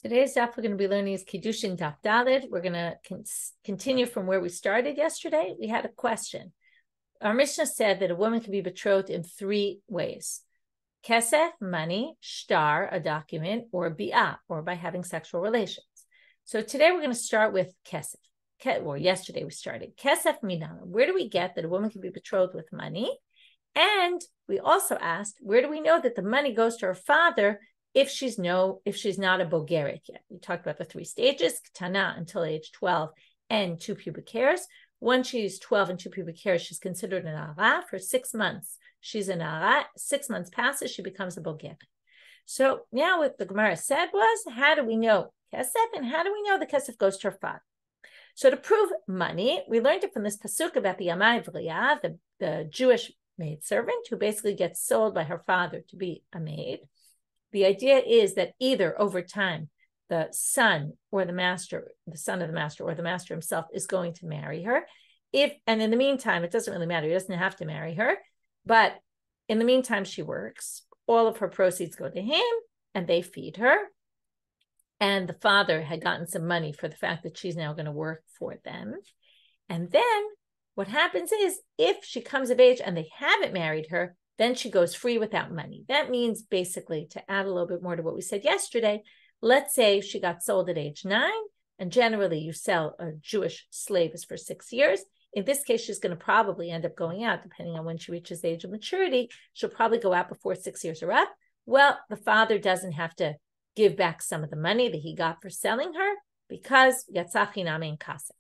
Today's daf we're going to be learning is Kiddushin Daf Daled. We're going to continue from where we started yesterday. We had a question. Our Mishnah said that a woman can be betrothed in three ways: kesef, money; shtar, a document; or bi'ah, or by having sexual relations. So today we're going to start with kesef. Or yesterday we started kesef minana. Where do we get that a woman can be betrothed with money? And we also asked, where do we know that the money goes to her father if she's not a bogeret yet? We talked about the three stages: Ketana until age 12 and 2 pubic hairs. Once she's 12 and 2 pubic hairs, she's considered an ara. For 6 months, she's an ara. 6 months passes, she becomes a bogeret. So now what the Gemara said was, how do we know kesef, and how do we know the kesef goes to her father? So to prove money, we learned it from this pasuk about the Yamai V'liyah, the Jewish maidservant who basically gets sold by her father to be a maid. The idea is that either over time, the son of the master or the master himself is going to marry her. And in the meantime, it doesn't really matter. He doesn't have to marry her. But in the meantime, she works. All of her proceeds go to him and they feed her. And the father had gotten some money for the fact that she's now going to work for them. And then what happens is, if she comes of age and they haven't married her, then she goes free without money. That means, basically, to add a little bit more to what we said yesterday, let's say she got sold at age 9, and generally you sell a Jewish slave is for 6 years. In this case, she's going to probably end up going out, depending on when she reaches the age of maturity. She'll probably go out before 6 years are up. Well, the father doesn't have to give back some of the money that he got for selling her, because yatzah chinam ein kaseh.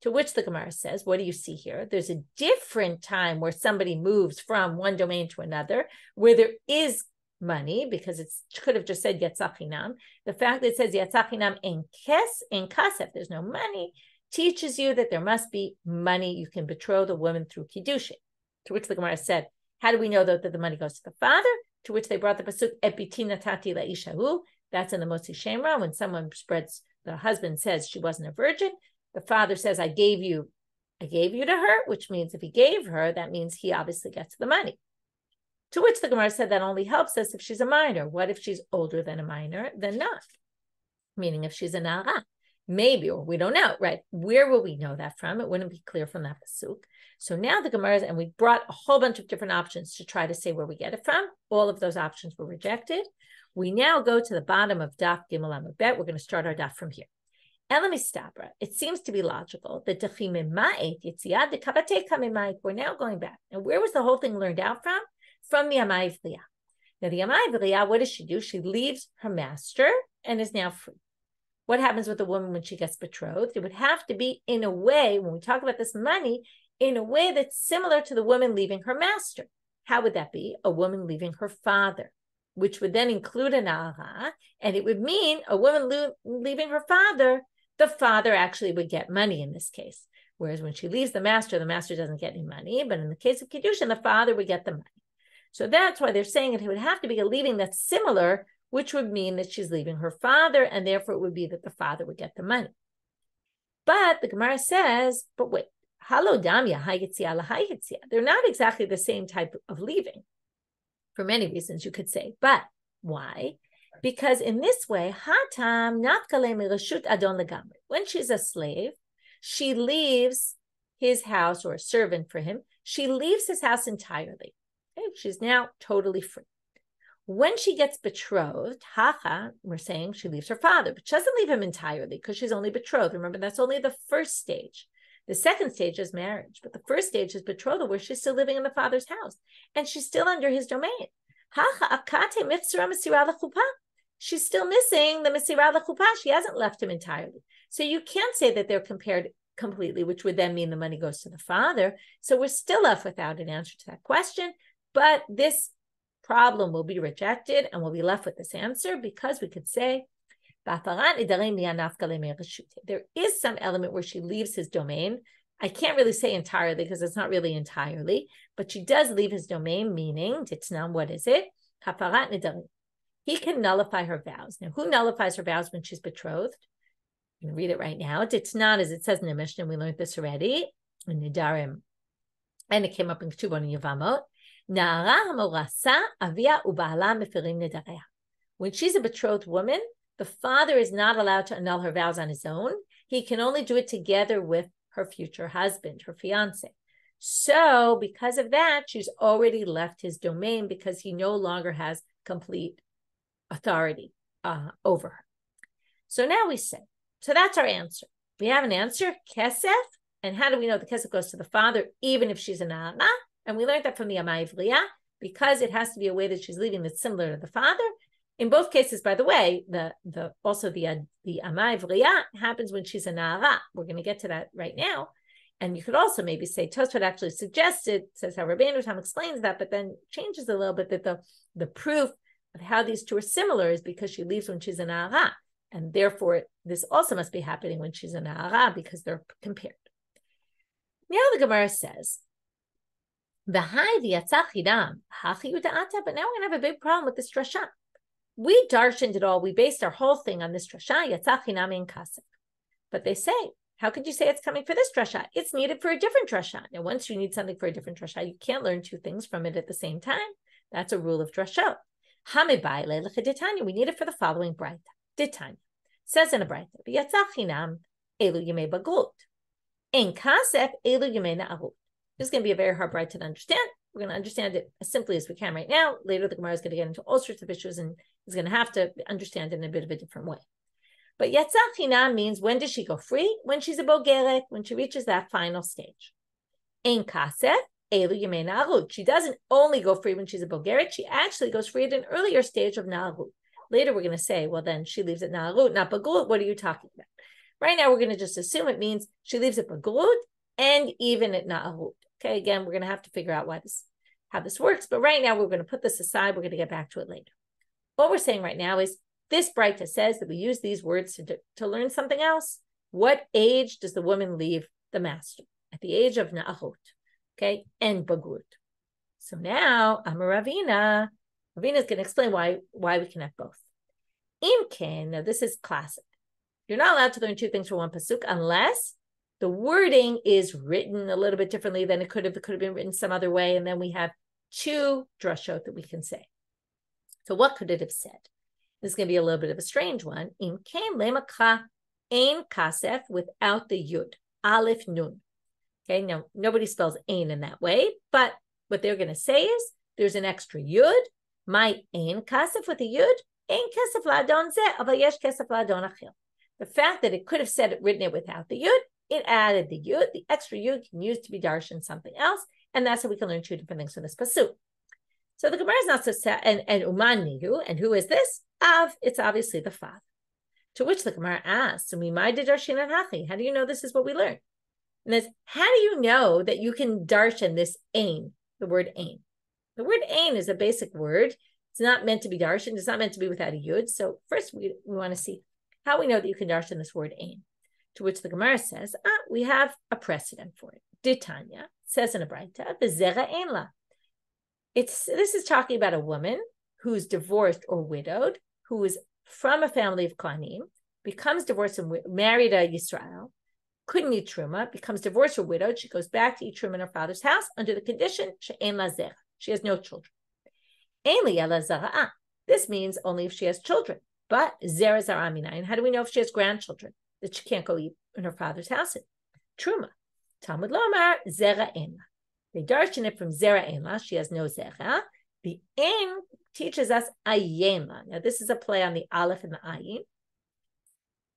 To which the Gemara says, what do you see here? There's a different time where somebody moves from one domain to another, where there is money, because it could have just said yatzah chinam. The fact that it says yatzah chinam ein kasef, there's no money, teaches you that there must be money. You can betroth a woman through Kiddushin. To which the Gemara said, how do we know, though, that the money goes to the father? To which they brought the pasuk, epiti natati la'ishahu. That's in the Motzi Shemra, when someone spreads, the husband says she wasn't a virgin. The father says, I gave you to her, which means if he gave her, that means he obviously gets the money. To which the Gemara said that only helps us if she's a minor. What if she's older than a minor? Then not. Meaning if she's an ara, maybe, or we don't know, right? Where will we know that from? It wouldn't be clear from that pasuk. So now the Gemara, and we brought a whole bunch of different options to try to say where we get it from. All of those options were rejected. We now go to the bottom of Daf Gimel Amud Bet. We're going to start our Daf from here. It seems to be logical that we're now going back. And where was the whole thing learned out from? From the Yamai V'liyah. Now the Yamai V'liyah, what does she do? She leaves her master and is now free. What happens with a woman when she gets betrothed? It would have to be in a way, when we talk about this money, in a way that's similar to the woman leaving her master. How would that be? A woman leaving her father, which would then include an ara, and it would mean a woman leaving her father. The father actually would get money in this case. Whereas when she leaves the master doesn't get any money. But in the case of Kiddushin, the father would get the money. So that's why they're saying it would have to be a leaving that's similar, which would mean that she's leaving her father, and therefore it would be that the father would get the money. But the Gemara says, but wait, halo damya hayitzia lahayitzia. They're not exactly the same type of leaving, for many reasons you could say. But why? Because in this way, hatam nafkale mirashut adon legamri. When she's a slave, she leaves his house, or a servant for him. She leaves his house entirely. Okay? She's now totally free. When she gets betrothed, we're saying she leaves her father, but she doesn't leave him entirely because she's only betrothed. Remember, that's only the first stage. The second stage is marriage, but the first stage is betrothal, where she's still living in the father's house and she's still under his domain. She's still missing the Mesirah L'Chuppah. She hasn't left him entirely. So you can't say that they're compared completely, which would then mean the money goes to the father. So we're still left without an answer to that question. But this problem will be rejected and we'll be left with this answer, because we could say, there is some element where she leaves his domain. I can't really say entirely because it's not really entirely, but she does leave his domain, meaning, what is it? He can nullify her vows. Now, who nullifies her vows when she's betrothed? I'm going to read it right now. Ditnan, as it says in the Mishnah, we learned this already in Nidarim, and it came up in Ketubot and Yevamot. When she's a betrothed woman, The father is not allowed to annul her vows on his own. He can only do it together with her future husband, her fiance. So because of that, she's already left his domain because he no longer has complete authority over her. So now we say, so that's our answer. We have an answer, kesef. And how do we know the kesef goes to the father, even if she's a na'ara? And we learned that from the amai v'liya, because it has to be a way that she's leaving that's similar to the father. In both cases, by the way, the amai v'liya happens when she's a na'ara. We're going to get to that right now. And you could also maybe say, Tosfot actually suggested, says how Rabbanit Michelle explains that, but then changes a little bit that the proof of how these two are similar is because she leaves when she's a na'ara. And therefore, this also must be happening when she's a na'ara because they're compared. Now the Gemara says, but now we're going to have a big problem with this drasha. We darshaned it all. We based our whole thing on this drasha, yatzah chinam in kasef. But they say, how could you say it's coming for this drasha? It's needed for a different drasha. Now, once you need something for a different drasha, you can't learn two things from it at the same time. That's a rule of drasha. We need it for the following braita. Ditanya says in a braita, yatzah chinam elu yemei bagrut. In kasef elu yemei na'arut. This is going to be a very hard braita to understand. We're going to understand it as simply as we can right now. Later, the Gemara is going to get into all sorts of issues and is going to have to understand it in a bit of a different way. But yatzah chinam means, when does she go free? When she's a bogeret, when she reaches that final stage. In kasef elu yemei na'arut. She doesn't only go free when she's a bogeret, she actually goes free at an earlier stage of na'arut. Later, we're going to say, well, then she leaves at na'arut, not bagrut. What are you talking about? Right now, we're going to just assume it means she leaves at bagrut and even at na'arut. Okay, again, we're going to have to figure out how this works. But right now, we're going to put this aside. We're going to get back to it later. What we're saying right now is this braita says that we use these words to learn something else. What age does the woman leave the master? At the age of na'arut, okay, and bagrut. So now, Ravina is going to explain why we can have both. Imken, now this is classic. You're not allowed to learn two things from one pasuk unless the wording is written a little bit differently than it could have been written some other way. And then we have two drashot that we can say. So what could it have said? This is going to be a little bit of a strange one. Im ken lemakha ein kasef without the yud. Aleph nun. Okay, now nobody spells ein in that way, but what they're going to say is there's an extra yud. My ein kasef with a yud. Ein kasef la'adon zeh, aval yesh kasef la'adon achil. The fact that it could have written it without the yud, it added the yud. The extra yud can use to be darshan something else, and that's how we can learn two different things from this pasuk. So the Gemara is not so sad. And uman nihu, and who is this? Av. It's obviously the father. To which the Gemara asks, how do you know this is what we learned? And this, how do you know that you can darshan this ain, the word ain? The word ain is a basic word. It's not meant to be darshan. It's not meant to be without a yud. So first we want to see how we know that you can darshan this word ain. To which the Gemara says, we have a precedent for it. Ditanya says in a braita, v'zera ein la. This is talking about a woman who's divorced or widowed, who is from a family of Kohanim, becomes divorced and married a Yisrael, couldn't eat truma, becomes divorced or widowed. She goes back to eat truma in her father's house under the condition she'ein la zera. She has no children. Ein li ela zara'ah. This means only if she has children. But zera zara'ah minayin. How do we know if she has grandchildren that she can't go eat in her father's house? Truma. Talmud lomar zera ein la. They darshan it from zera ein la. She has no zera. The ein teaches us ayin la. Now this is a play on the aleph and the ayin.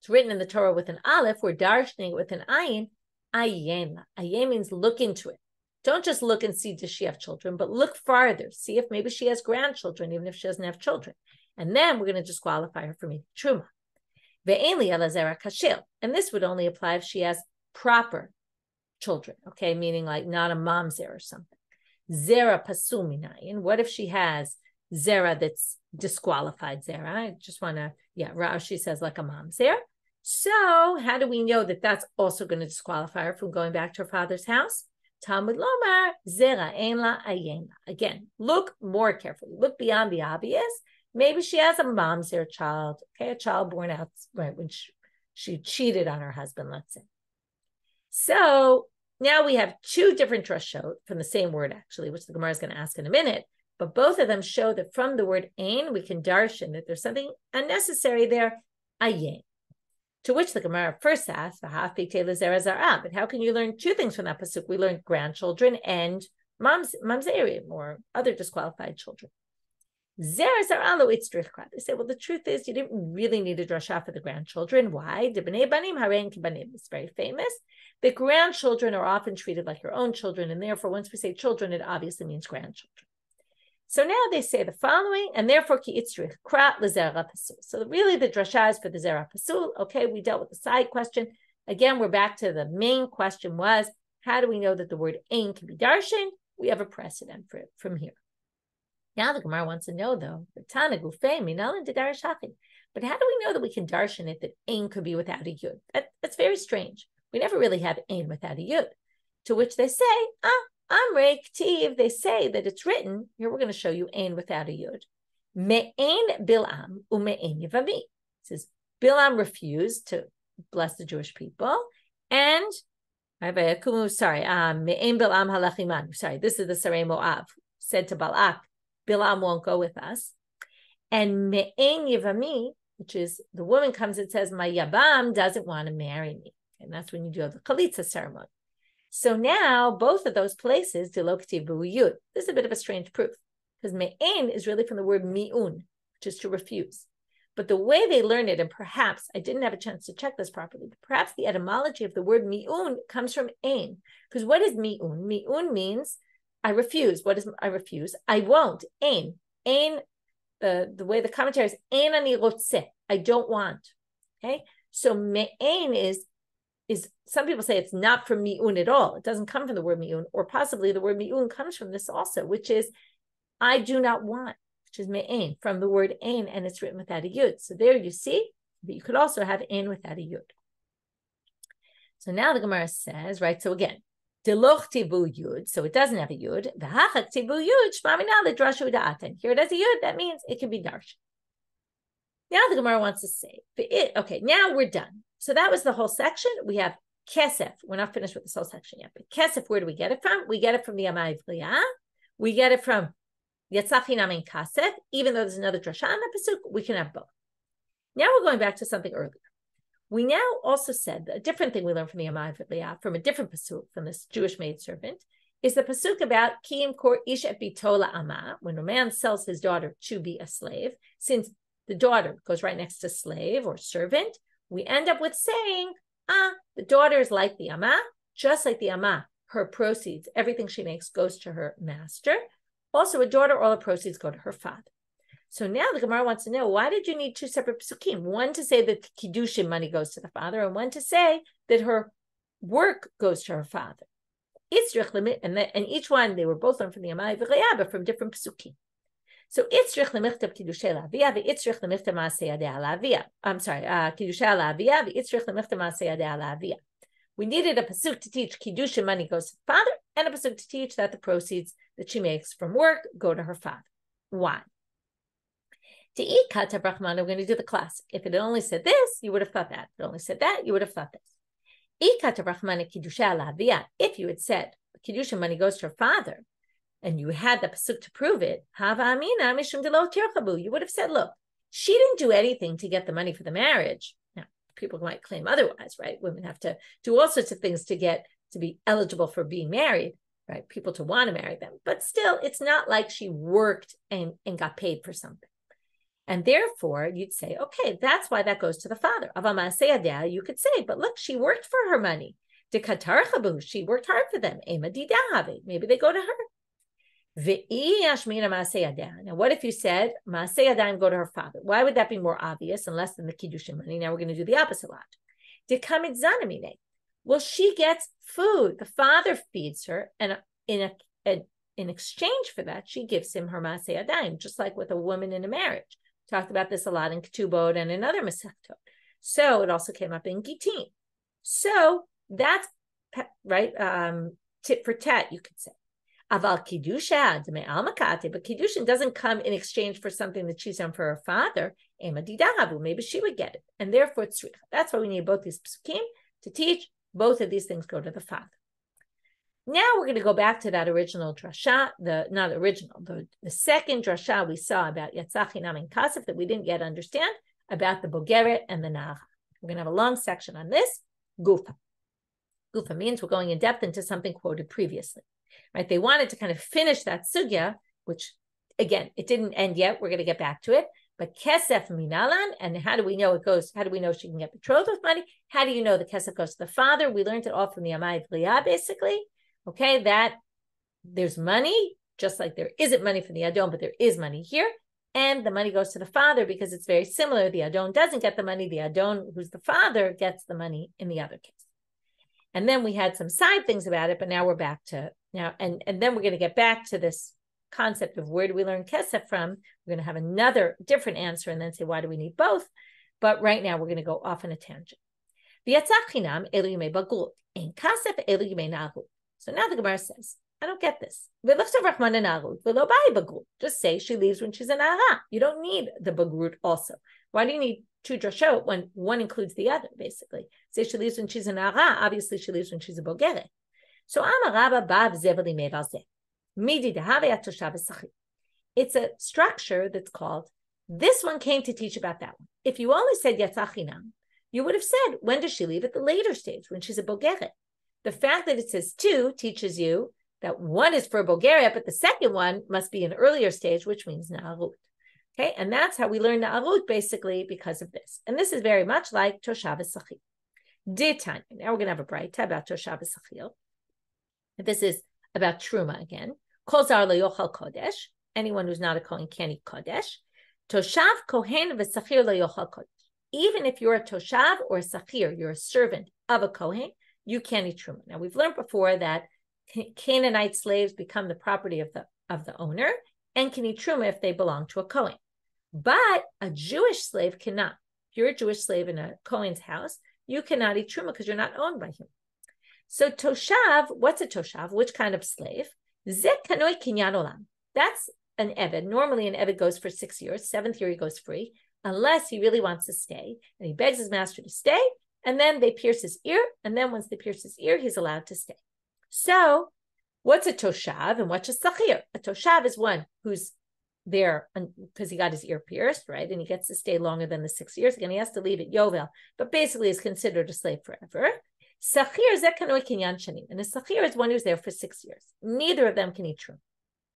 It's written in the Torah with an aleph. We're darshaning it with an ayin. Ayin la. Ayin means look into it. Don't just look and see, does she have children, but look farther. See if maybe she has grandchildren, even if she doesn't have children. And then we're going to disqualify her from eating truma. Ve'en li ela zera kashil. And this would only apply if she has proper children, okay, meaning like not a mom zera or something. Zera pasul minayin. What if she has zera that's disqualified zera? I just want to, Rashi says like a mom zera. So how do we know that that's also going to disqualify her from going back to her father's house? Talmud lomar zera ein la ayin la. Again, look more carefully. Look beyond the obvious. Maybe she has a mom zera child, okay, a child born out right when she cheated on her husband, let's say. So now we have two different drashot from the same word, actually, which the Gemara is going to ask in a minute. But both of them show that from the word ein, we can darshan that there's something unnecessary there ayin. To which the Gemara first asked, but how can you learn two things from that pasuk? We learned grandchildren and mamzerim, or other disqualified children. They say, well, the truth is you didn't really need a drasha for the grandchildren. Why? It's very famous. The grandchildren are often treated like your own children, and therefore once we say children, it obviously means grandchildren. So now they say the following, and therefore ki itzrich krat lezera pasul. So really the drasha is for the zera pasul. Okay, we dealt with the side question. Again, we're back to the main question was, how do we know that the word ein can be darshan? We have a precedent for it from here. Now the Gemara wants to know, though, but how do we know that we can darshan it, that ein could be without a yud? That's very strange. We never really have ein without a yud. To which they say, amrei ktiv, they say that it's written, here we're going to show you ein without a yud. Me'ein Bilam u'me'ein Yevami. It says, Bilam refused to bless the Jewish people, and me'ein Bilam halachiman. Sorry, this is the Sarei Moav, said to Balak, Bilam won't go with us. And me'ein Yevami, which is the woman comes and says, my Yabam doesn't want to marry me. And that's when you do the chalitza ceremony. So now both of those places, this is a bit of a strange proof, because me'ein is really from the word mi'un, which is to refuse. But the way they learn it, and perhaps I didn't have a chance to check this properly, but perhaps the etymology of the word mi'un comes from ein. Because what is mi'un? Mi'un means I refuse. What is I refuse? I won't. Ein. Ein, the way the commentary is, ein ani rotze. I don't want. Okay? So me'ein is some people say it's not from mi'un at all. It doesn't come from the word mi'un, or possibly the word mi'un comes from this also, which is I do not want, which is me'ein, from the word ein, and it's written without a yud. So there you see, but you could also have ein without a yud. So now the Gemara says, right, so again, Deloch tivu yud, so it doesn't have a yud. V'hachak tivu yud, shmamina l'drashu da'atan. Here it has a yud, that means it can be darshan. Now the Gemara wants to say, okay, now we're done. So that was the whole section. We have kesef. We're not finished with this whole section yet, but kesef, where do we get it from? We get it from the Amai V'liyah. We get it from Yatzach Namin Kasef. Even though there's another drasha on the pasuk, we can have both. Now we're going back to something earlier. We now also said a different thing we learned from the Amai V'liyah, from a different pasuk, from this Jewish maidservant, is the pasuk about Kiyim Kor Ish Et Bito La'ama, when a man sells his daughter to be a slave. Since the daughter goes right next to slave or servant, we end up with saying, the daughter is like the Amma, just like the Amma, her proceeds, everything she makes goes to her master. Also, a daughter, all the proceeds go to her father. So now the Gemara wants to know, why did you need two separate psukim? One to say that Kiddushin money goes to the father, and one to say that her work goes to her father. And each one, they were both learned from the Amai V'liyah, but from different psukim. So itzrich lemichtav kiddushay la'aviyah v'itzrich lemichtav ma'aseh yadeh la'aviyah. I'm sorry, kiddushay la'aviyah v'itzrich lemichtav ma'aseh yadeh la'aviyah. We needed a pasuk to teach kiddushin money goes to the father, and a pasuk to teach that the proceeds that she makes from work go to her father. Why? To eat kata brachman, we're going to do the classic. If it only said this, you would have thought that. If it only said that, you would have thought this. Eat kata brachman kiddushay la'aviyah. If you had said kiddushin money goes to her father, and you had the pasuk to prove it, you would have said, look, she didn't do anything to get the money for the marriage. Now, people might claim otherwise, right? Women have to do all sorts of things to be eligible for being married, right? People to want to marry them. But still, it's not like she worked and got paid for something. And therefore, you'd say, okay, that's why that goes to the father. You could say, but look, she worked for her money. She worked hard for them. Maybe they go to her. Now, what if you said Maaseh Yadayim go to her father? Why would that be more obvious and less than the Kiddushin money? Now we're going to do the opposite logic. Well, she gets food. The father feeds her, and in exchange for that, she gives him her Maaseh Yadayim, just like with a woman in a marriage. We talked about this a lot in Ketubot and in other Masechtot. So it also came up in Gittin. So that's right, tit for tat, you could say. Aval Kiddusha, but Kiddushin doesn't come in exchange for something that she's done for her father. Maybe she would get it. And therefore, that's why we need both these psukim to teach both of these things go to the father. Now we're going to go back to that original drasha, the second drasha we saw about Yatzach Hinam and Kasef that we didn't yet understand. about the Bogeret and the Na'ara. We're going to have a long section on this. Gufa. Gufa means we're going in depth into something quoted previously. Right? They wanted to kind of finish that sugya, which, again, it didn't end yet. We're going to get back to it. But kesef minalan, and how do we know it goes? How do we know she can get betrothed with money? How do you know the kesef goes to the father? We learned it all from the Amai V'liyah, basically. Okay, that there's money, just like there isn't money for the Adon, but there is money here. And the money goes to the father because it's very similar. The Adon doesn't get the money. The Adon, who's the father, gets the money in the other case. And then we had some side things about it, but now we're back to now. And then we're going to get back to this concept of where do we learn kesef from? We're going to have another different answer and then say, why do we need both? But right now we're going to go off on a tangent. So now the Gemara says, I don't get this. Just say she leaves when she's an ara. You don't need the bagrut also. Why do you need two drashot when one includes the other, basically? Say she leaves when she's an ara. Obviously, she leaves when she's a bogeret. So it's a structure that's called, this one came to teach about that one. If you only said yatzachinam, you would have said, when does she leave? At the later stage, when she's a bogeret. The fact that it says two teaches you that one is for Bulgaria, but the second one must be an earlier stage, which means Na'arut. Okay, and that's how we learn Na'arut, basically, because of this. And this is very much like Toshav Esachil. Ditanya. Now we're going to have a braita about Toshav Esachil. This is about Truma again. Kol zar lo yochal kodesh. Anyone who's not a Kohen can't eat kodesh. Toshav Kohen v'Sachir lo yochal kodesh. Even if you're a Toshav or a Sachir, you're a servant of a Kohen, you can't eat Truma. Now we've learned before that Canaanite slaves become the property of the owner and can eat truma if they belong to a Kohen. But a Jewish slave cannot. If you're a Jewish slave in a Kohen's house, you cannot eat truma because you're not owned by him. So toshav, what's a toshav? Which kind of slave? Zeh kanoi kinyan olam. That's an eved. Normally an eved goes for 6 years. 7th year he goes free, unless he really wants to stay. And he begs his master to stay, and then they pierce his ear. And then once they pierce his ear, he's allowed to stay. So what's a toshav and what's a sachir? A toshav is one who's there because he got his ear pierced, right? And he gets to stay longer than the 6 years. Again, he has to leave at Yovel, but basically is considered a slave forever. Sachir is ekanoi kinyan shanim. And a sachir is one who's there for 6 years. Neither of them can eat truma.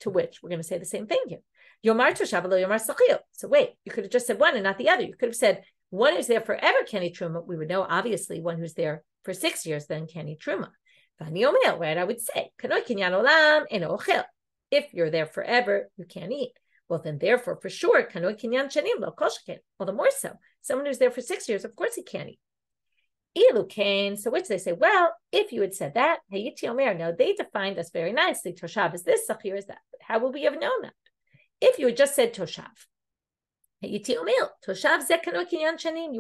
To which we're going to say the same thing here. Yomar toshav lo yomar sachir. So wait, you could have just said one and not the other. You could have said one who's there forever can eat truma. We would know, obviously, one who's there for 6 years then can eat truma. Right, I would say, if you're there forever, you can't eat. Well, then, therefore, for sure, all the more so. Someone who's there for 6 years, of course, he can't eat. So which they say, well, if you had said that, no, they defined us very nicely. Toshav is this, Sachir is that. But how would we have known that? If you had just said Toshav, you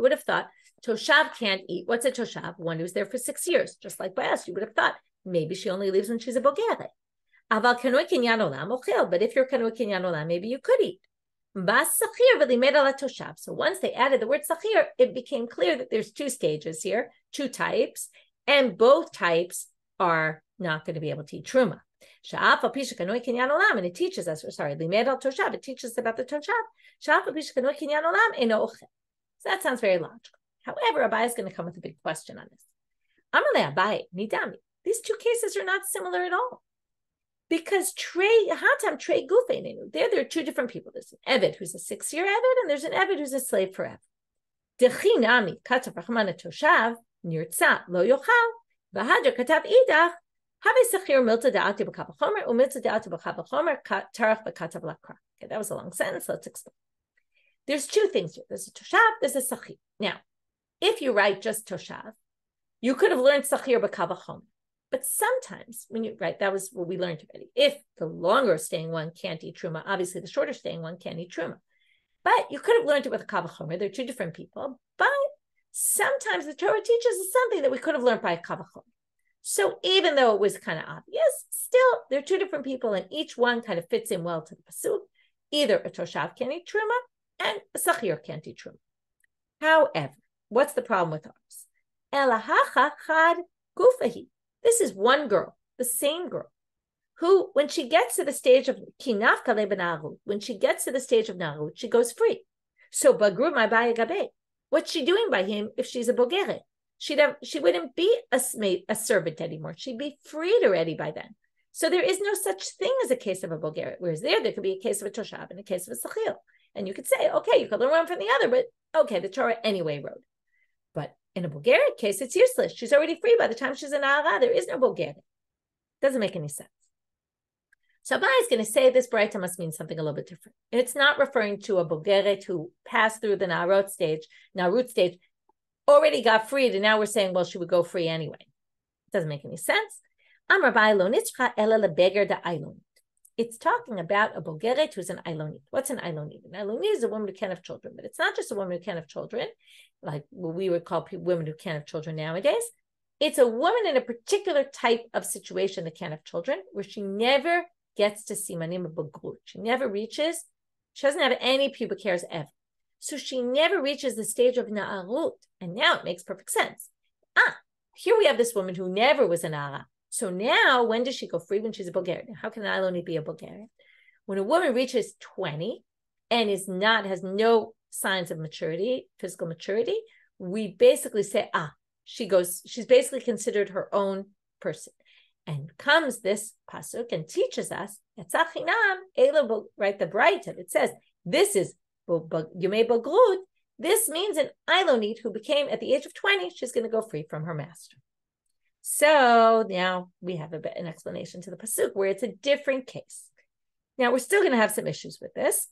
would have thought, Toshav can't eat. What's a Toshav? One who's there for 6 years. Just like by us, you would have thought maybe she only leaves when she's a bogeret. But if you're kanoi kinyan olam, maybe you could eat. So once they added the word sachir, it became clear that there's 2 stages here, 2 types, and both types are not going to be able to eat truma. And it teaches us, it teaches us about the toshav. So that sounds very logical. However, Abai is going to come with a big question on this. Amalei Abai, nidami. These 2 cases are not similar at all. Because hatam trei gufeinenu. There are 2 different people. There's an eved who's a 6-year eved, and there's an eved who's a slave forever. Dechinami katav rachmana toshav nirtza lo yochal v'hadra katav idach have sachir milta da'ati b'kabachomer u'milta da'ati b'kabachomer tarach b'katav lakra. Okay, that was a long sentence. Let's explain. There's 2 things here. There's a toshav, there's a sachir. Now, if you write just toshav, you could have learned sachir b'kabachomer. But sometimes when you write, that was what we learned already. If the longer staying one can't eat truma, obviously the shorter staying one can't eat truma. But you could have learned it with a kavachomer. They're 2 different people. But sometimes the Torah teaches us something that we could have learned by a kavachomer. So even though it was kind of obvious, still they're 2 different people, and each one kind of fits in well to the pasuk. Either a toshav can't eat truma and a sachir can't eat truma. However, what's the problem with ours? Elahacha chad gufahi. This is one girl, the same girl, who, when she gets to the stage of kinaf kale benarut, when she gets to the stage of narut, she goes free. So Bagrut my baya gabe. What's she doing by him if she's a bogeret? She wouldn't be a servant anymore. She'd be freed already by then. So there is no such thing as a case of a bogeret. Whereas there could be a case of a toshav and a case of a sachil. And you could say, okay, you could learn one from the other, but okay, the Torah anyway wrote. But in a bogeret case, it's useless. She's already free by the time she's an ara. There is no bogeret. Doesn't make any sense. So Abai is going to say this Braita must mean something a little bit different. It's not referring to a bogeret who passed through the Narut stage, already got freed, and now we're saying, well, she would go free anyway. It doesn't make any sense. It's talking about a bogeret who's an ailonit. What's an ailonit? An ailonit is a woman who can't have children, but it's not just a woman who can't have children, like what we would call women who can't have children nowadays. It's a woman in a particular type of situation that can't have children, where she never gets to simanim of bagrut. She doesn't have any pubic hairs ever. So she never reaches the stage of na'arut. And now it makes perfect sense. Here we have this woman who never was an na'ara. So now, when does she go free? When she's a bogeret. How can an ailonit be a bogeret? When a woman reaches 20 and has no signs of maturity, physical maturity, we basically say, she's basically considered her own person. And comes this pasuk and teaches us, right, the Braita, it says, this is Yomei Bagrut. This means an ailonit who became, at the age of 20, she's going to go free from her master. So now we have an explanation to the pasuk where it's a different case. Now we're still going to have some issues with this,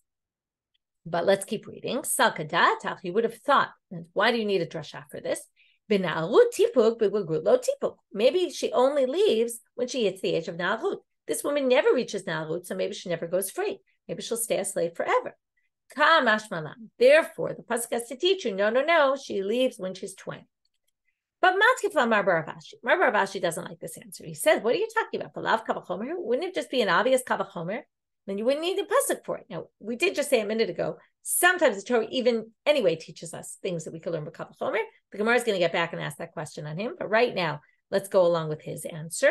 but let's keep reading. Salkadatach, you would have thought, why do you need a drasha for this? Maybe she only leaves when she hits the age of na'arut. This woman never reaches na'arut, so maybe she never goes free. Maybe she'll stay a slave forever. Therefore, the pasuk has to teach you, no, she leaves when she's 20. But Mar Bar Avashi doesn't like this answer. He says, what are you talking about? Wouldn't it just be an obvious kavachomer? Then you wouldn't need a pasuk for it. Now, we did just say a minute ago, sometimes the Torah even anyway teaches us things that we could learn with kavachomer. The Gemara is going to get back and ask that question on him. But right now, let's go along with his answer,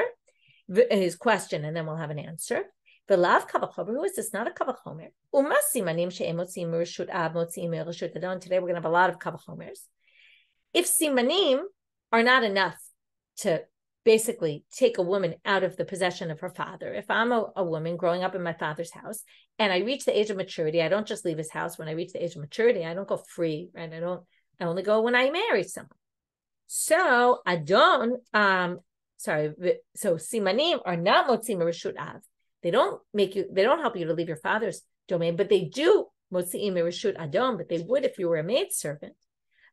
his question, and then we'll have an answer. The lav kavachomer, who is this? Not a kavachomer. Today we're going to have a lot of kavachomers. If simanim are not enough to basically take a woman out of the possession of her father. If I'm a woman growing up in my father's house and I reach the age of maturity, I don't just leave his house. When I reach the age of maturity, I don't go free, right? I only go when I marry someone. So simanim are not motzim reshut av. They don't help you to leave your father's domain, but they do motzim reshut adon, but they would if you were a maidservant.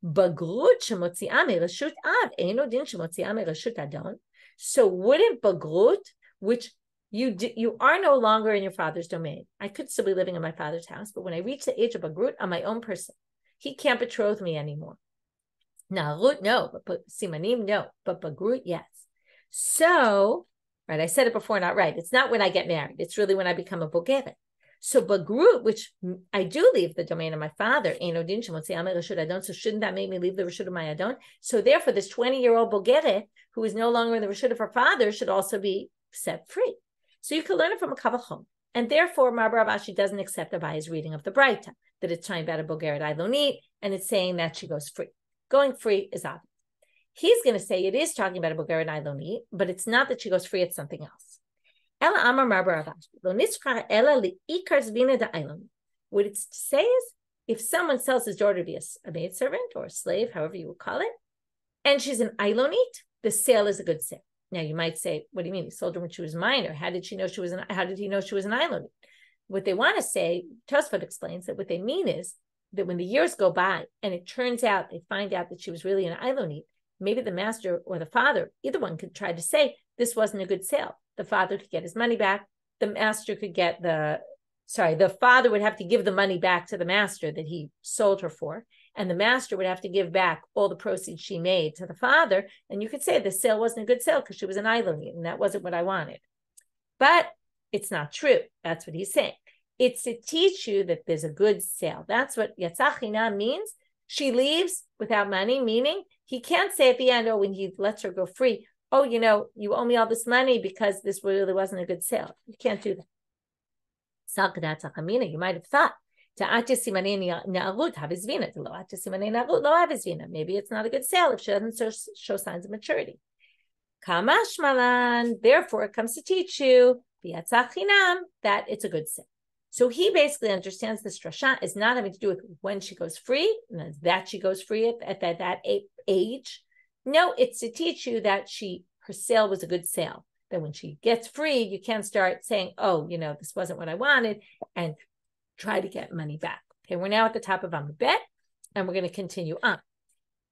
Bagrut shemotzi'ah mereshut av eino din shemotzi'ah mereshut adon. So wouldn't bagrut, which you are no longer in your father's domain. I could still be living in my father's house, but when I reach the age of bagrut, I'm my own person. He can't betroth me anymore. Narut, no, but simanim, no, but bagrut, yes. So, right, I said it before, not right. It's not when I get married. It's really when I become a bogeret. So bagrut, which I do leave the domain of my father, so shouldn't that make me leave the reshut of my adon? So therefore, this 20-year-old bogeret who is no longer in the reshut of her father should also be set free. So you can learn it from a kavachom. And therefore, Mar Bar Avashi doesn't accept Abai's reading of the Braita, that it's talking about a bogeret ailonit, and it's saying that she goes free. Going free is obvious. He's going to say it is talking about a bogeret ailonit, but it's not that she goes free, it's something else. What it says, if someone sells his daughter to be a maidservant or a slave, however you would call it, and she's an ailonit, the sale is a good sale. Now you might say, what do you mean? He sold her when she was minor. How did he know she was an ailonit? What they want to say, Tosfot explains that what they mean is that when the years go by and it turns out, they find out that she was really an ailonit, maybe the master or the father, either one could try to say, this wasn't a good sale. The father could get his money back. The master could get the father would have to give the money back to the master that he sold her for. And the master would have to give back all the proceeds she made to the father. And you could say the sale wasn't a good sale because she was an ailonit and that wasn't what I wanted. But it's not true. That's what he's saying. It's to teach you that there's a good sale. That's what yatzachina means. She leaves without money, meaning he can't say at the end, when he lets her go free, you owe me all this money because this really wasn't a good sale. You can't do that. You might have thought Maybe it's not a good sale if she doesn't show signs of maturity. Therefore, it comes to teach you that it's a good sale. So he basically understands this drasha is not having to do with when she goes free, and that she goes free at that age. No, it's to teach you that her sale was a good sale. That when she gets free, you can't start saying, oh, this wasn't what I wanted, and try to get money back. Okay, we're now at the top of Amud Bet, and we're going to continue on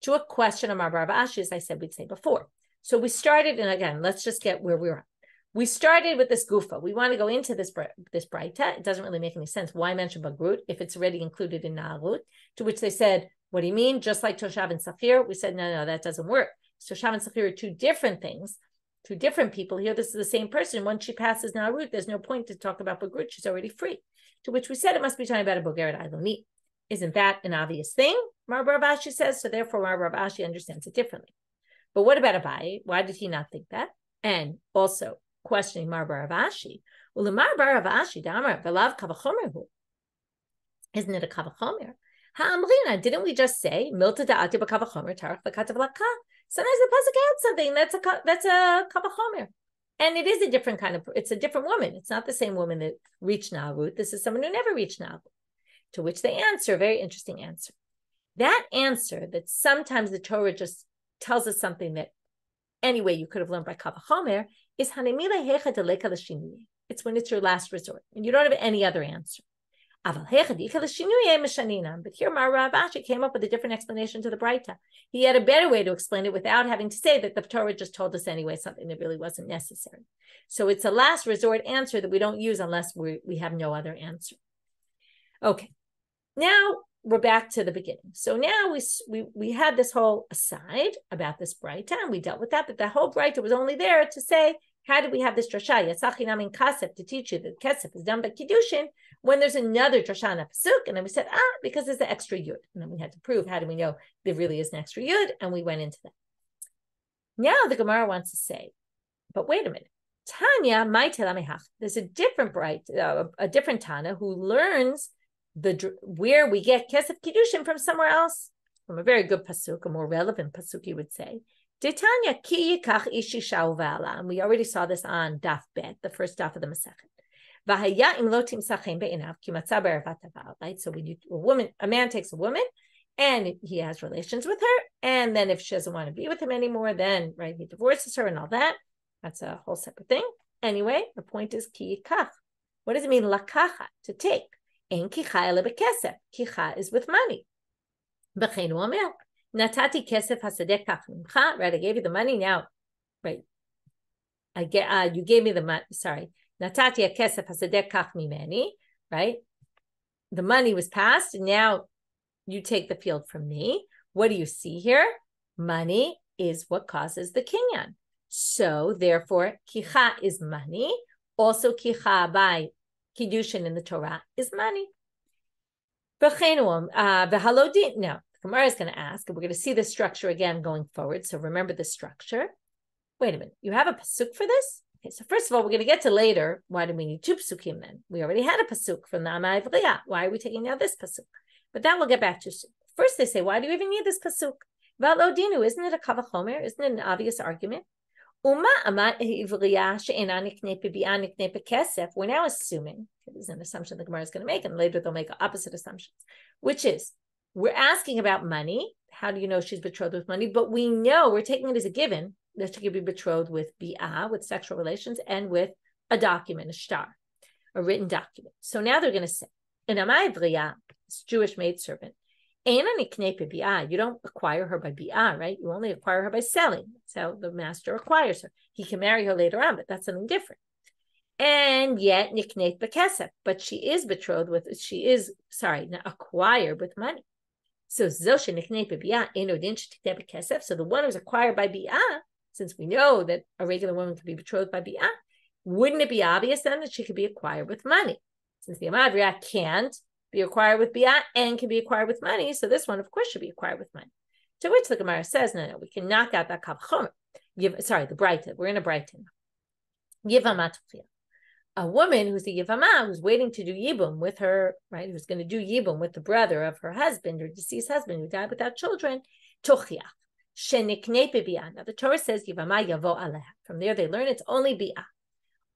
to a question of Rav Ashi, as I said we'd say before. So we started, and again, let's just get where we were at. We started with this gufa. We want to go into this braita. It doesn't really make any sense. Why mention bagrut if it's already included in na'arut? To which they said, what do you mean? Just like toshav and sachir? We said, no, that doesn't work. Toshav and sachir are two different things, two different people. Here, this is the same person. Once she passes na'arut, there's no point to talk about bagrut. She's already free. To which we said it must be talking about a bogeret ailoni. Isn't that an obvious thing? Rav Ashi says, so therefore Rav Ashi understands it differently. But what about Abaye? Why did he not think that? And also, questioning Rav Ashi. Well, Rav Ashi, Damar, Velav Kavachomer, isn't it a Kavachomer? Ha'amrina, didn't we just say Milta da'ati b'Kavachomer tarach v'katav laka? Sometimes the pasuk adds something that's a Kavachomer, and it is a different kind of. It's a different woman. It's not the same woman that reached Na'arut. This is someone who never reached Na'arut. To which they answer, a very interesting answer. That answer that sometimes the Torah just tells us something that anyway you could have learned by Kavachomer is Hanemila Hecha Deleka L'Shinui. It's when it's your last resort and you don't have any other answer. But here Rav Ashi came up with a different explanation to the Braita. He had a better way to explain it without having to say that the Torah just told us anyway something that really wasn't necessary. So it's a last resort answer that we don't use unless we have no other answer. Okay, now we're back to the beginning. So now we had this whole aside about this Braita, and we dealt with that, but the whole Braita was only there to say, how do we have this drasha, Yatzachinam in Kasef, to teach you that Kesef is done by Kiddushin, when there's another drasha in a pasuk, and then we said, because there's the extra yud. And then we had to prove, how do we know there really is an extra yud? And we went into that. Now the Gemara wants to say, but wait a minute. Tanya, my telamehach. There's a different a different Tana who learns where we get Kesef Kiddushin from somewhere else, from a very good pasuk, a more relevant pasuk, you would say. Tanya ki yikach ishi sha'uvala, and we already saw this on Daf Bet, the first Daf of the Masechet. V'haya im lo timsachem be'inav ki matzah be'ervat haval. Right, so when a man takes a woman, and he has relations with her, and then if she doesn't want to be with him anymore, then he divorces her and all that. That's a whole separate thing. Anyway, the point is ki yikach. What does it mean lakacha, to take? Ein kicha ele bekesef. Kicha is with money. B'cheinu omer. Natati kesef hasadeh kach mimcha. Right, I gave you the money now. Right, you gave me the money. Sorry, natati kesef hasadeh kach mimeni. Right, the money was passed, and now you take the field from me. What do you see here? Money is what causes the kinyan. So therefore, kicha is money. Also, kicha by Kiddushin in the Torah is money. Now, Gemara is going to ask, and we're going to see the structure again going forward. So remember the structure. Wait a minute. You have a pasuk for this? Okay, so first of all, we're going to get to later. Why do we need two pasukim then? We already had a pasuk from the Amay V'Liyah. Why are we taking now this pasuk? But that we'll get back to soon. First, they say, why do you even need this pasuk? V'alodinu, isn't it a kavachomer? Isn't it an obvious argument? We're now assuming, there's an assumption the Gemara is going to make, and later they'll make opposite assumptions, which is, we're asking about money. How do you know she's betrothed with money? But we know, we're taking it as a given that she could be betrothed with bi'ah, with sexual relations, and with a document, a shtar, a written document. So now they're going to say, in Amay V'Liyah, this Jewish maidservant, you don't acquire her by bi'ah, right? You only acquire her by selling. So the master acquires her. He can marry her later on, but that's something different. And yet, nikneit bekesef, but she is betrothed with, acquired with money. So zosha nikneit bebi'ah enodin shtikneit bekesef. So the one who's acquired by bi'ah, since we know that a regular woman can be betrothed by bi'ah, wouldn't it be obvious then that she could be acquired with money? Since the Amadriya can't be acquired with bi'ah and can be acquired with money, so this one, of course, should be acquired with money. To which the Gemara says, no, we can knock out that kavachomer. The Braita. We're in a Braita now. a woman who's a Yivama, who's waiting to do Yibum with her, right, who's going to do Yibum with the brother of her husband, or deceased husband, who died without children, Tochiach, Shenikne B'Bi'ah. Now the Torah says Yivama Yavo Aleha. From there they learn it's only Bi'ah.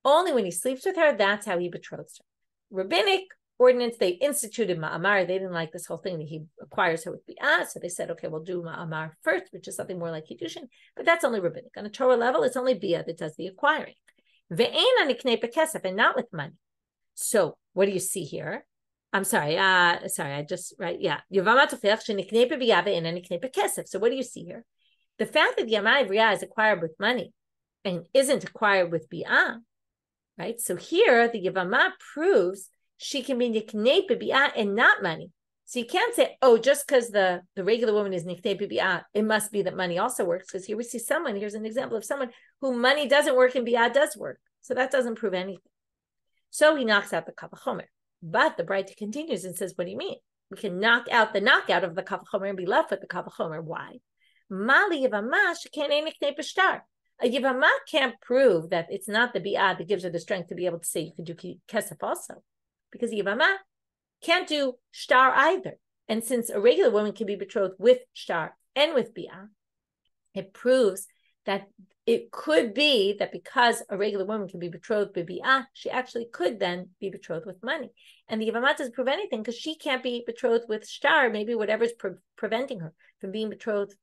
Only when he sleeps with her, that's how he betroths her. Rabbinic ordinance, they instituted Ma'amar. They didn't like this whole thing that he acquires her with Bi'ah, so they said, okay, we'll do Ma'amar first, which is something more like Kiddushin, but that's only Rabbinic. On a Torah level, it's only Bi'ah that does the acquiring. And not with money. So what do you see here? I'm sorry, I just, right, yeah. So what do you see here? The fact that Yamai Vriya is acquired with money and isn't acquired with Bi'ah, right? So here, the Yavama proves she can be Niknei Bi'ah and not money. So you can't say, oh, just because the regular woman is Niknei Bi'ah, it must be that money also works. Because here we see someone, here's an example of someone who money doesn't work and Bi'ah does work. So that doesn't prove anything. So he knocks out the Kal Vachomer. But the Braita continues and says, what do you mean? We can knock out the knockout of the Kal Vachomer and be left with the Kal Vachomer. Why? Mali Yavama shekanei Niknei B'shtar. A Yivama can't prove that it's not the Bi'ah that gives her the strength to be able to say you can do Kesef also. Because the Yivama can't do Shtar either. And since a regular woman can be betrothed with Shtar and with Bi'ah, it proves that it could be that because a regular woman can be betrothed with Bi'ah, she actually could then be betrothed with money. And the Yivama doesn't prove anything because she can't be betrothed with Shtar, maybe whatever's preventing her from being betrothed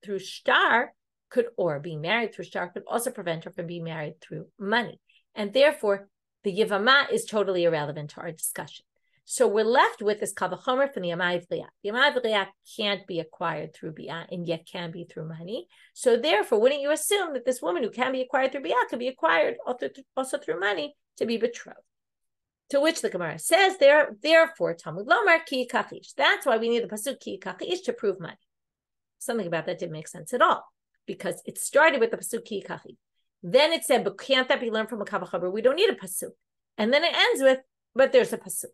through Shtar could, or being married through Shtar could also prevent her from being married through money. And therefore, the Yivama is totally irrelevant to our discussion. So we're left with this Kal Vachomer from the Yamai V'liya. The Yamai V'liya can't be acquired through Bi'ah and yet can be through money. So therefore, wouldn't you assume that this woman who can be acquired through Bi'ah could be acquired also through money to be betrothed? To which the Gemara says, therefore, Talmud Lomar Ki Kachish. That's why we need the pasuk Ki Kachish to prove money. Something about that didn't make sense at all, because it started with the pasuk Ki Kachish. Then it said, but can't that be learned from a Kal Vachomer? We don't need a pasuk. And then it ends with, but there's a pasuk.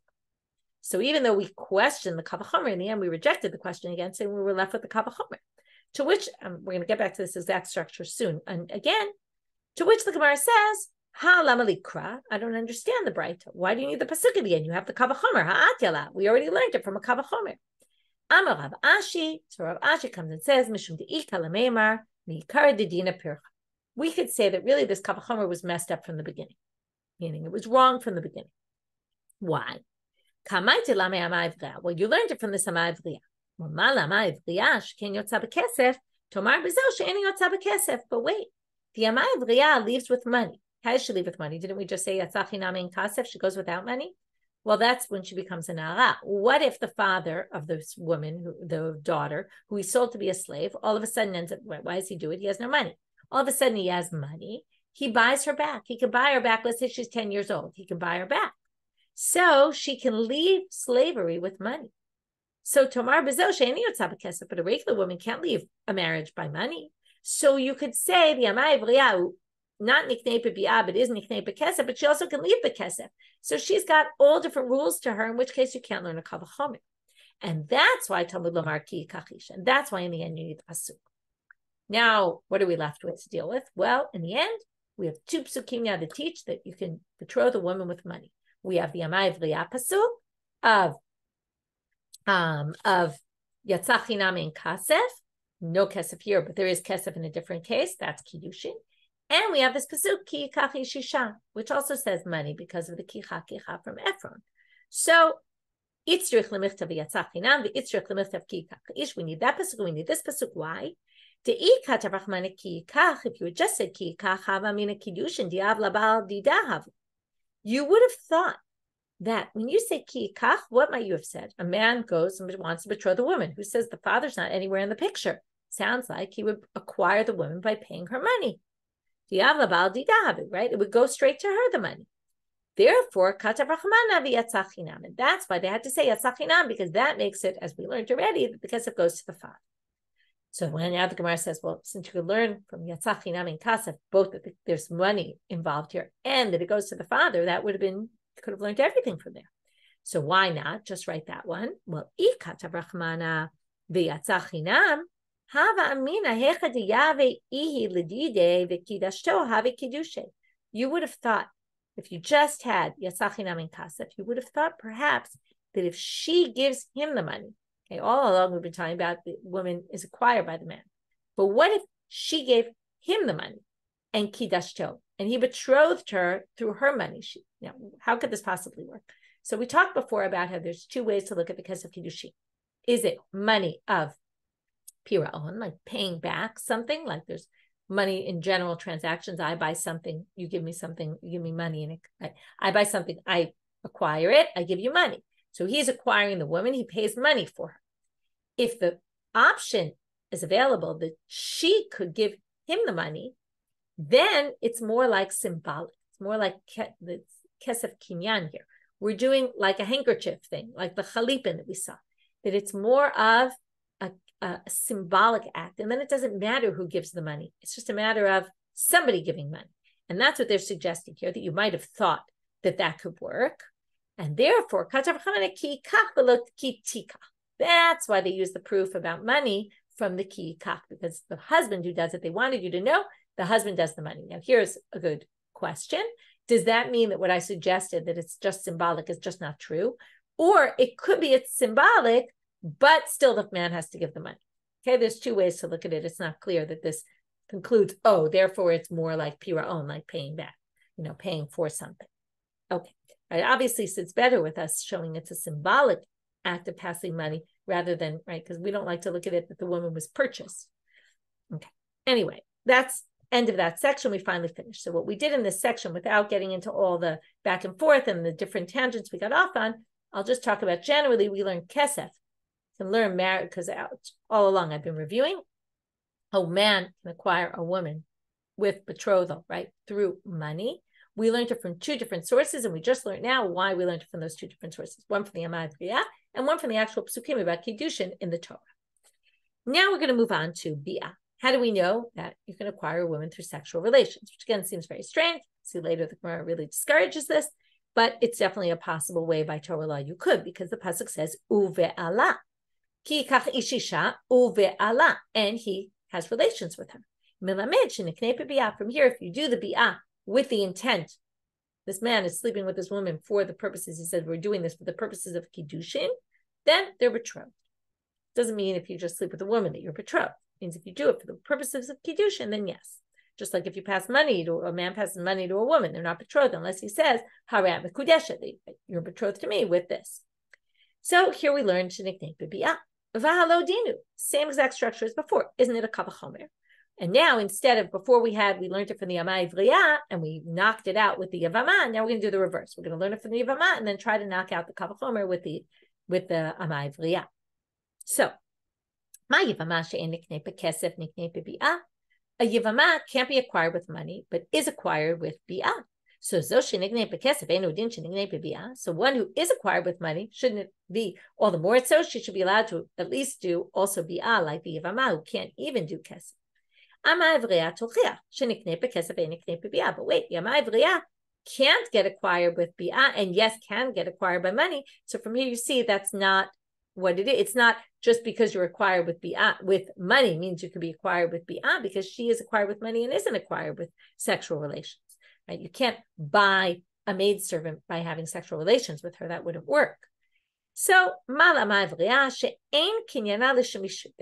So even though we questioned the Kal Vachomer, in the end we rejected the question again, saying we were left with the Kal Vachomer. To which, we're going to get back to this exact structure soon. And again, to which the Gemara says, Ha lama likra, I don't understand the Braita. Why do you need the pasuk at the end? You have the Kal Vachomer, ha'at yala. We already learned it from a Kal Vachomer. Amar Rav Ashi, so Rav Ashi comes and says, Mishum de'ika lameimar, mi'ikar dedina pircha. We could say that really this Kal Vachomer was messed up from the beginning, meaning it was wrong from the beginning. Why? Well, you learned it from the Amai V'liya. But wait, the Amai V'liya leaves with money. How does she leave with money? Didn't we just say she goes without money? Well, that's when she becomes a Na'ara. What if the father of this woman, the daughter, who he sold to be a slave, all of a sudden ends up, why does he do it? He has no money. All of a sudden he has money. He buys her back. He can buy her back. Let's say she's 10 years old. He can buy her back. So she can leave slavery with money. So Tomar Bezo she'eni yotza b'kesef, but a regular woman can't leave a marriage by money. So you could say the Amai V'liya, not niknei b'bi'ah, but is niknei b'kesef, but she also can leave the kesef. So she's got all different rules to her, in which case you can't learn a Kal Vachomer. And that's why Talmud Lomar Ki Kachish. And that's why in the end you need the pasuk. Now, what are we left with to deal with? Well, in the end, we have two psukim now to teach that you can betroth a woman with money. We have the Amai V'liya pasuk of Yatzah Chinam in Kasef, no Kesef here, but there is Kesef in a different case, that's Kiddushin. And we have this pasuk, Ki Kachi Shisha, which also says money because of the Kicha from Ephron. So, Itzrich Lemichtav Yatzah Chinam, the Itzrich Lemichtav Ki Kachish, we need that pasuk, we need this pasuk, why? If you had just said Ki Kachava Mina Kiddushin, Diav Labal Didahav, you would have thought that when you say Ki Kach, what might you have said? A man goes and wants to betroth a woman who says the father's not anywhere in the picture. Sounds like he would acquire the woman by paying her money. Right? It would go straight to her, the money. Therefore, Katav Rachmana v'Yatzah Chinam. And that's why they had to say Yatzah Chinam, because that makes it, as we learned already, that the kesef goes to the father. So when now the Gemara says, well, since you could learn from Yatzah Chinam and Kasef, both that there's money involved here and that it goes to the father, that would have been, you could have learned everything from there. So why not just write that one? Well, Ikatav Rachmana v'Yatzah Chinam, Hava Amina Hechad Yave Ihi Ledide v'Kidashto Have Kiddushin. You would have thought if you just had Yasachinam in Kasef, you would have thought perhaps that if she gives him the money, okay, all along we've been talking about the woman is acquired by the man. But what if she gave him the money and Kidashto, and he betrothed her through her money? How could this possibly work? So we talked before about how there's two ways to look at the case of Kiddushin. Is it money of Pira'on, like paying back something, like there's money in general transactions. I buy something, you give me something, you give me money, and I buy something, I acquire it, I give you money. So he's acquiring the woman, he pays money for her. If the option is available that she could give him the money, then it's more like symbolic. It's more like the kesef kinyan here. We're doing like a handkerchief thing, like the chalipin that we saw, that it's more of a symbolic act. And then it doesn't matter who gives the money. It's just a matter of somebody giving money. And that's what they're suggesting here, that you might have thought that that could work. And therefore, that's why they use the proof about money from the ki kach, because the husband who does it, they wanted you to know the husband does the money. Now, here's a good question. Does that mean that what I suggested, that it's just symbolic, is just not true? Or it could be it's symbolic, but still the man has to give the money. Okay, there's two ways to look at it. It's not clear that this concludes, oh, therefore it's more like pira'on, like paying back, paying for something. Okay, right. Obviously it's better with us showing it's a symbolic act of passing money rather than, right, because we don't like to look at it that the woman was purchased. Okay, anyway, that's end of that section. We finally finished. So what we did in this section, without getting into all the back and forth and the different tangents we got off on, I'll just talk about generally, we learned kesef. Can learn marriage, because all along I've been reviewing how man can acquire a woman with betrothal, right, through money. We learned it from two different sources, and we just learned now why we learned it from those two different sources, one from the Amad B'yah and one from the actual psukim about Kiddushin in the Torah. Now we're going to move on to B'yah. How do we know that you can acquire a woman through sexual relations? Which again seems very strange. See later the Gemara really discourages this, but it's definitely a possible way by Torah law you could, because the pasuk says uve'ala. Ki kach ishisha uve'ala, and he has relations with her. From here, if you do the bi'ah with the intent, this man is sleeping with this woman for the purposes, he said, we're doing this for the purposes of Kiddushin, then they're betrothed. Doesn't mean if you just sleep with a woman that you're betrothed. It means if you do it for the purposes of Kiddushin, then yes. Just like if you pass money to a man passes money to a woman, they're not betrothed unless he says, Haram Kudesha, you're betrothed to me with this. So here we learn to nickname bi'ah. Vahalodinu, same exact structure as before. Isn't it a kavachomer? And now instead of before we learned it from the Amai Vriya and we knocked it out with the Yavama. Now we're going to do the reverse. We're going to learn it from the Yavama and then try to knock out the kavachomer with the Amai Vriya. So, my Yavama she'en niknei bekesef niknei bebi'ah. A Yavama can't be acquired with money, but is acquired with bi'ah. So one who is acquired with money, shouldn't it be all the more so? She should be allowed to at least do also bi'ah, like the Yavama, who can't even do kesef. But wait, the Amai Vriya can't get acquired with bi'ah, and yes, can get acquired by money. So from here you see that's not what it is. It's not just because you're acquired with bi'ah, with money means you could be acquired with bi'ah, because she is acquired with money and isn't acquired with sexual relations. Right? You can't buy a maidservant by having sexual relations with her. That wouldn't work. So, they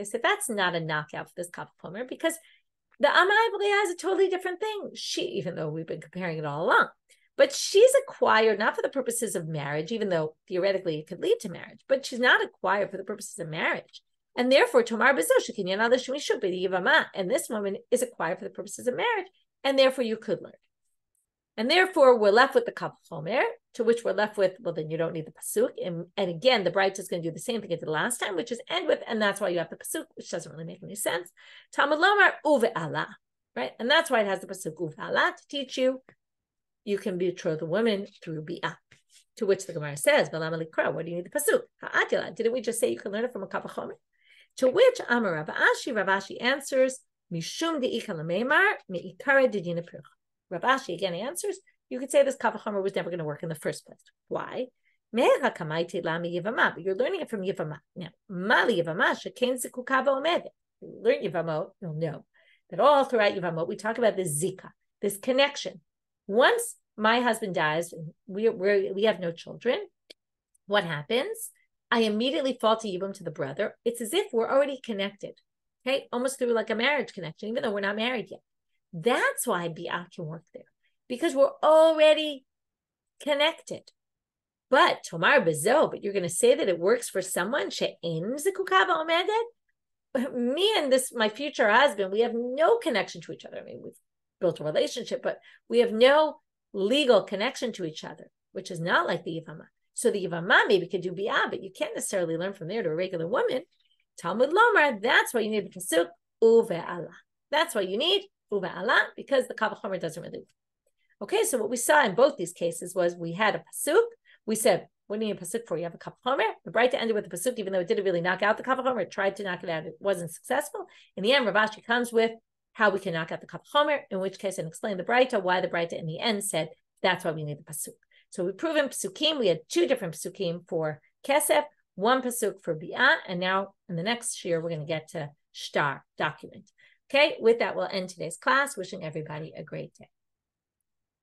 said that's not a knockout for this kavachomer, because the Amai Vriya is a totally different thing. She, even though we've been comparing it all along, but she's acquired not for the purposes of marriage, even though theoretically it could lead to marriage, but she's not acquired for the purposes of marriage. And therefore, Tomar Bezosh, and this woman is acquired for the purposes of marriage, and therefore you could learn. And therefore, we're left with the kavachomer, to which we're left with, well, then you don't need the pasuk. And again, the Braita is going to do the same thing it did last time, which is end with, and that's why you have the pasuk, which doesn't really make any sense. Talmud lomar uve'ala, right? And that's why it has the pasuk uve'ala to teach you can betroth a woman through bi'ah. To which the Gemara says, what do you need the pasuk? Ha'atila, didn't we just say you can learn it from a kavachomer? To which Amar Rav Ashi answers, Mishum de'ika l'meimar me'ikara dedina pircha. Rav Ashi again answers, you could say this kavachomer was never going to work in the first place. Why? But you're learning it from Yavama. Now, Mali Yavama, Shekain Zikukava Omed. You learn Yavamot, you'll know that all throughout Yavamot, we talk about this zika, this connection. Once my husband dies, we have no children. What happens? I immediately fall to Yibum to the brother. It's as if we're already connected, okay? Almost through like a marriage connection, even though we're not married yet. That's why Bi'ah can work there, because we're already connected. But Tomar Bezo, but you're going to say that it works for someone, She'en Zikukava Omedet? Me and my future husband, we have no connection to each other. I mean, we've built a relationship, but we have no legal connection to each other, which is not like the Yivama. So the Yivama maybe could do Bi'ah, but you can't necessarily learn from there to a regular woman. Talmud Lomar, that's why you need the Pasuk, Uve'ala. That's why you need Uve'ala, because the Kal V'chomer doesn't really. Okay, so what we saw in both these cases was we had a Pasuk. We said, what do you need a Pasuk for? You have a Kal V'chomer. The Braita ended with the Pasuk, even though it didn't really knock out the Kal V'chomer. It tried to knock it out. It wasn't successful. In the end, Rav Ashi comes with how we can knock out the Kal V'chomer, in which case, and explain the Braita, why the Braita in the end said, that's why we need the Pasuk. So we proven Pasukim. We had 2 different Pasukim for Kesef, 1 Pasuk for Bi'ah, and now in the next Shiur, we're going to get to Shtar, document. Okay, with that, we'll end today's class. Wishing everybody a great day.